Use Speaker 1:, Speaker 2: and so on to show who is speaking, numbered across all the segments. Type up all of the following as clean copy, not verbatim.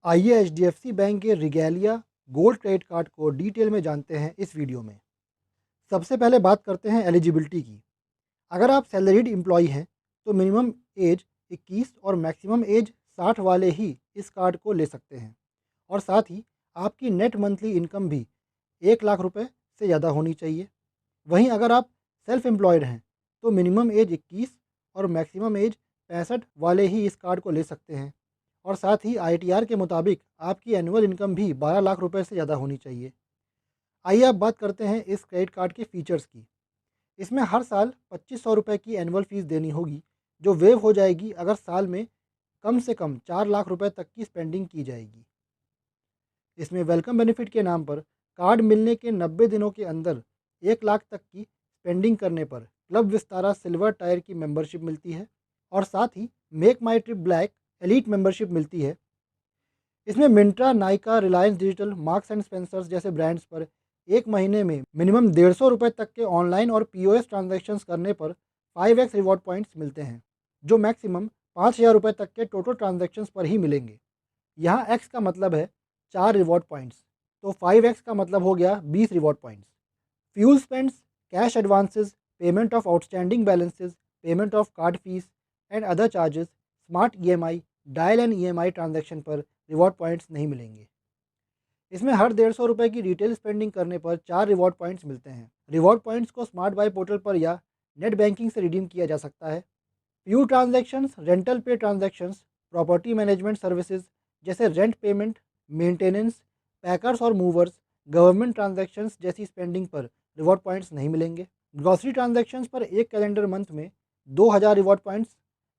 Speaker 1: आइए HDFC bank के रिगेलिया gold credit card को डिटेल में जानते हैं इस वीडियो में। सबसे पहले बात करते हैं एलिजिबिलिटी की। अगर आप सैलरीड एम्प्लॉय हैं तो मिनिमम एज 21 और मैक्सिमम एज 60 वाले ही इस कार्ड को ले सकते हैं, और साथ ही आपकी नेट मंथली इनकम भी 1 लाख रुपए से ज़्यादा होनी चाहिए। वहीं अगर आप सेल्फ एम्प्लॉयड हैं तो मिनिमम एज 21 और मैक्सिमम एज 65 वाले ही इस कार्ड को ले सकते हैं, और साथ ही आईटीआर के मुताबिक आपकी एनुअल इनकम भी 12 लाख रुपए से ज़्यादा होनी चाहिए। आइए अब बात करते हैं इस क्रेडिट कार्ड के फीचर्स की। इसमें हर साल 2500 रुपये की एनुअल फ़ीस देनी होगी, जो वेव हो जाएगी अगर साल में कम से कम 4 लाख रुपए तक की स्पेंडिंग की जाएगी। इसमें वेलकम बेनिफिट के नाम पर कार्ड मिलने के 90 दिनों के अंदर 1 लाख तक की स्पेंडिंग करने पर क्लब विस्तारा सिल्वर टायर की मेंबरशिप मिलती है, और साथ ही मेक माई ट्रिप ब्लैक एलीट मेंबरशिप मिलती है। इसमें Myntra, Nykaa, Reliance digital, marks and Spencer's जैसे ब्रांड्स पर एक महीने में मिनिमम 150 रुपये तक के ऑनलाइन और पीओएस ट्रांजैक्शंस करने पर 5x रिवॉर्ड पॉइंट्स मिलते हैं, जो मैक्सिमम 5000 रुपये तक के टोटल ट्रांजैक्शंस पर ही मिलेंगे। यहाँ एक्स का मतलब है 4 रिवॉर्ड पॉइंट्स, तो 5x का मतलब हो गया 20 reward points. Fuel spends, cash advances, payment of outstanding balances, payment of card fees and other charges, smart EMI, dial and EMI transaction पर रिवॉर्ड पॉइंट्स नहीं मिलेंगे। इसमें हर 150 रुपये की रिटेल स्पेंडिंग करने पर 4 रिवॉर्ड पॉइंट्स मिलते हैं। रिवॉर्ड पॉइंट्स को स्मार्ट बाय पोर्टल पर या नेट बैंकिंग से रिडीम किया जा सकता है। फ्यू ट्रांजैक्शंस, रेंटल पे ट्रांजैक्शंस, प्रॉपर्टी मैनेजमेंट सर्विसेज जैसे रेंट पेमेंट, मेंटेनेंस, पैकर्स और मूवर्स, गवर्नमेंट ट्रांजैक्शंस जैसी स्पेंडिंग पर रिवॉर्ड पॉइंट्स नहीं मिलेंगे। ग्रॉसरी ट्रांजैक्शंस पर एक कैलेंडर मंथ में 2000 रिवॉर्ड पॉइंट्स,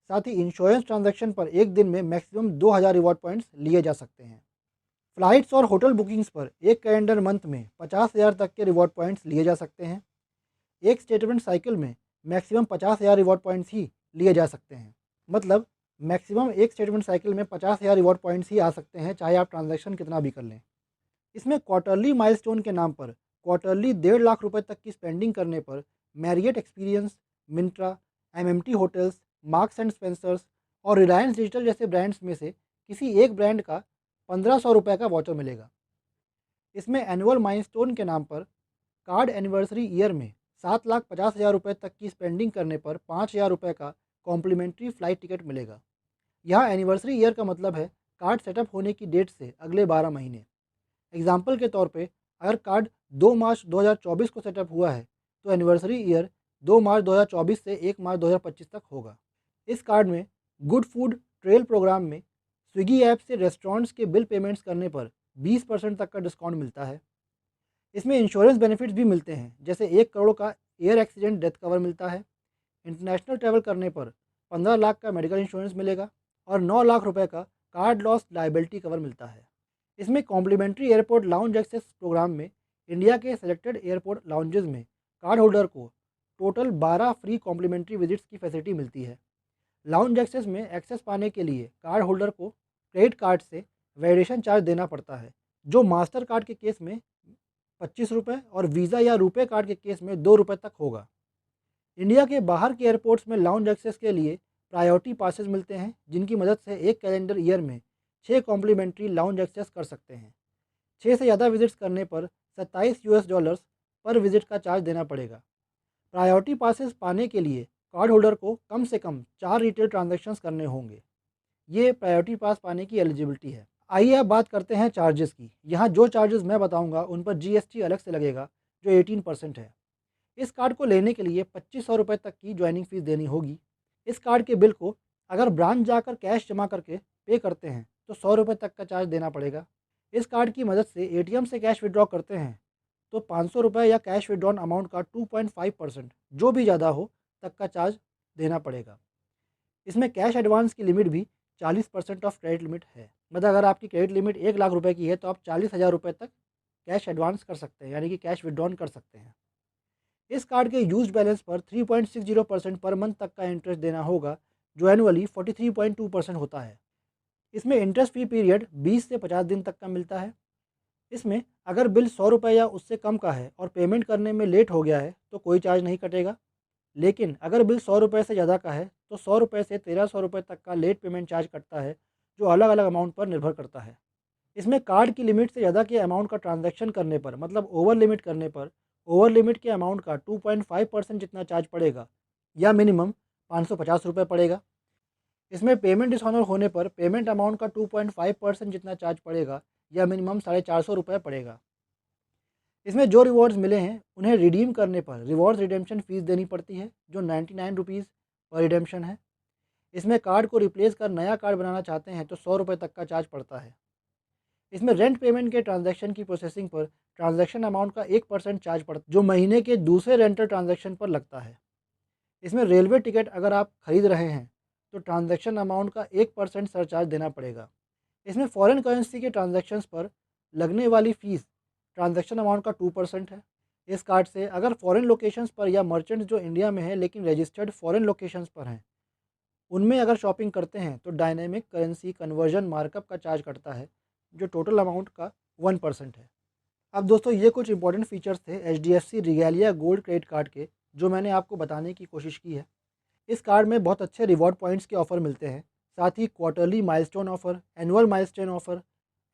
Speaker 1: साथ ही इंश्योरेंस ट्रांजैक्शन पर एक दिन में मैक्सिमम 2000 रिवॉर्ड पॉइंट्स लिए जा सकते हैं। फ्लाइट्स और होटल बुकिंग्स पर एक कैलेंडर मंथ में 50,000 तक के रिवॉर्ड पॉइंट्स लिए जा सकते हैं। एक स्टेटमेंट साइकिल में मैक्सिमम 50,000 रिवॉर्ड पॉइंट्स ही लिए जा सकते हैं। मतलब मैक्सिमम एक स्टेटमेंट साइकिल में 50,000 रिवॉर्ड पॉइंट्स ही आ सकते हैं, चाहे आप ट्रांजैक्शन कितना भी कर लें। इसमें क्वार्टरली माइलस्टोन के नाम पर क्वार्टरली 1.5 लाख रुपए तक की स्पेंडिंग करने पर Marriott experience, Myntra, MMT hotels, marks and Spencer's और रिलायंस डिजिटल जैसे ब्रांड्स में से किसी एक ब्रांड का 1500 रुपये का वाउचर मिलेगा। इसमें एनुअल माइलस्टोन के नाम पर कार्ड एनिवर्सरी ईयर में 7,50,000 रुपये तक की स्पेंडिंग करने पर 5,000 रुपये का कॉम्प्लीमेंट्री फ़्लाइट टिकट मिलेगा। यहाँ एनिवर्सरी ईयर का मतलब है कार्ड सेटअप होने की डेट से अगले 12 महीने। एग्जाम्पल के तौर पे अगर कार्ड 2 मार्च 2024 को सेटअप हुआ है तो एनिवर्सरी ईयर 2 मार्च 2024 से 1 मार्च 2025 तक होगा। इस कार्ड में गुड फूड ट्रेल प्रोग्राम में स्विगी ऐप से रेस्टोरेंट्स के बिल पेमेंट्स करने पर 20% तक का डिस्काउंट मिलता है। इसमें इंश्योरेंस बेनिफिट्स भी मिलते हैं, जैसे 1 करोड़ का एयर एक्सीडेंट डेथ कवर मिलता है। इंटरनेशनल ट्रैवल करने पर 15 लाख का मेडिकल इंश्योरेंस मिलेगा, और 9 लाख रुपए का कार्ड लॉस लाइबिलिटी कवर मिलता है। इसमें complimentary airport lounge access program में इंडिया के सेलेक्टेड एयरपोर्ट लाउंजेस में कार्ड होल्डर को टोटल 12 फ्री कॉम्प्लीमेंट्री विजिट्स की फैसिलिटी मिलती है। लाउंज एक्सेस में एक्सेस पाने के लिए कार्ड होल्डर को क्रेडिट कार्ड से वैलिडेशन चार्ज देना पड़ता है, जो मास्टर कार्ड के केस में 25 रुपये और वीज़ा या रुपए कार्ड के केस में 2 रुपये तक होगा। इंडिया के बाहर के एयरपोर्ट्स में लाउंज एक्सेस के लिए प्रायोरिटी पासेस मिलते हैं, जिनकी मदद से एक कैलेंडर ईयर में 6 कॉम्प्लीमेंट्री लाउंज एक्सेस कर सकते हैं। 6 से ज़्यादा विजिट्स करने पर $27 पर विजिट का चार्ज देना पड़ेगा। प्रायोरिटी पासेस पाने के लिए कार्ड होल्डर को कम से कम 4 रिटेल ट्रांजैक्शंस करने होंगे। ये प्रायोरिटी पास पाने की एलिजिबिलिटी है। आइए अब बात करते हैं चार्जेस की। यहाँ जो चार्जेस मैं बताऊँगा उन पर जीएसटी अलग से लगेगा, जो 18% है। इस कार्ड को लेने के लिए 2500 रुपये तक की ज्वाइनिंग फ़ीस देनी होगी। इस कार्ड के बिल को अगर ब्रांच जाकर कैश जमा करके पे करते हैं तो 100 रुपये तक का चार्ज देना पड़ेगा। इस कार्ड की मदद से एटीएम से कैश विड्रॉ करते हैं तो 500 रुपये या कैश विड्रॉन अमाउंट का 2.5% जो भी ज़्यादा हो तक का चार्ज देना पड़ेगा। इसमें कैश एडवांस की लिमिट भी 40% ऑफ क्रेडिट लिमिट है। मतलब अगर आपकी क्रेडिट लिमिट 1 लाख रुपए की है तो आप 40,000 रुपये तक कैश एडवांस कर सकते हैं, यानी कि कैश विड्रॉन कर सकते हैं। इस कार्ड के यूज बैलेंस पर 3.60% पर मंथ तक का इंटरेस्ट देना होगा, जो एनुअली 43.2% होता है। इसमें इंटरेस्ट फ्री पीरियड 20 से 50 दिन तक का मिलता है। इसमें अगर बिल 100 रुपये या उससे कम का है और पेमेंट करने में लेट हो गया है तो कोई चार्ज नहीं कटेगा। लेकिन अगर बिल 100 रुपये से ज़्यादा का है तो 100 रुपये से 1300 रुपये तक का लेट पेमेंट चार्ज कटता है, जो अलग अलग अमाउंट पर निर्भर करता है। इसमें कार्ड की लिमिट से ज़्यादा के अमाउंट का ट्रांजैक्शन करने पर, मतलब ओवर लिमिट करने पर, ओवर लिमिट के अमाउंट का 2.5% जितना चार्ज पड़ेगा या मिनिमम ₹550 पड़ेगा। इसमें पेमेंट डिसऑनर होने पर पेमेंट अमाउंट का 2.5% जितना चार्ज पड़ेगा या मिनिमम ₹450 पड़ेगा। इसमें जो रिवॉर्ड्स मिले हैं उन्हें रिडीम करने पर रिवॉर्ड्स रिडेम्पशन फ़ीस देनी पड़ती है जो ₹99 पर रिडेम्पशन है। इसमें कार्ड को रिप्लेस कर नया कार्ड बनाना चाहते हैं तो ₹100 तक का चार्ज पड़ता है। इसमें रेंट पेमेंट के ट्रांजैक्शन की प्रोसेसिंग पर ट्रांजैक्शन अमाउंट का 1% चार्ज पड़ता है जो महीने के दूसरे रेंटल ट्रांजैक्शन पर लगता है। इसमें रेलवे टिकट अगर आप खरीद रहे हैं तो ट्रांजैक्शन अमाउंट का 1% सरचार्ज देना पड़ेगा। इसमें फॉरेन करेंसी के ट्रांजैक्शंस पर लगने वाली फ़ीस ट्रांजैक्शन अमाउंट का 2% है। इस कार्ड से अगर फॉरेन लोकेशंस पर या मर्चेंट्स जो इंडिया में है लेकिन रजिस्टर्ड फॉरेन लोकेशंस पर हैं, उनमें अगर शॉपिंग करते हैं तो डायनेमिक करेंसी कन्वर्जन मार्कअप का चार्ज कटता है जो टोटल अमाउंट का 1% है। अब दोस्तों ये कुछ इंपॉर्टेंट फीचर्स थे एचडीएफसी रिगेलिया गोल्ड क्रेडिट कार्ड के जो मैंने आपको बताने की कोशिश की है। इस कार्ड में बहुत अच्छे रिवॉर्ड पॉइंट्स के ऑफर मिलते हैं, साथ ही quarterly milestone offer, annual milestone offer,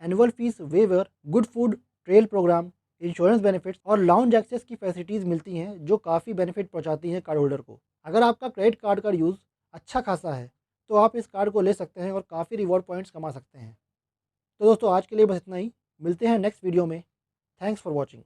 Speaker 1: annual fee waiver, good food trail program, insurance benefits और लाउंज एक्सेस की फैसिलिटीज़ मिलती हैं जो काफ़ी बेनिफिट पहुंचाती हैं कार्ड होल्डर को। अगर आपका क्रेडिट कार्ड का यूज़ अच्छा खासा है तो आप इस कार्ड को ले सकते हैं और काफ़ी रिवॉर्ड पॉइंट्स कमा सकते हैं। तो दोस्तों आज के लिए बस इतना ही, मिलते हैं नेक्स्ट वीडियो में। Thanks for watching.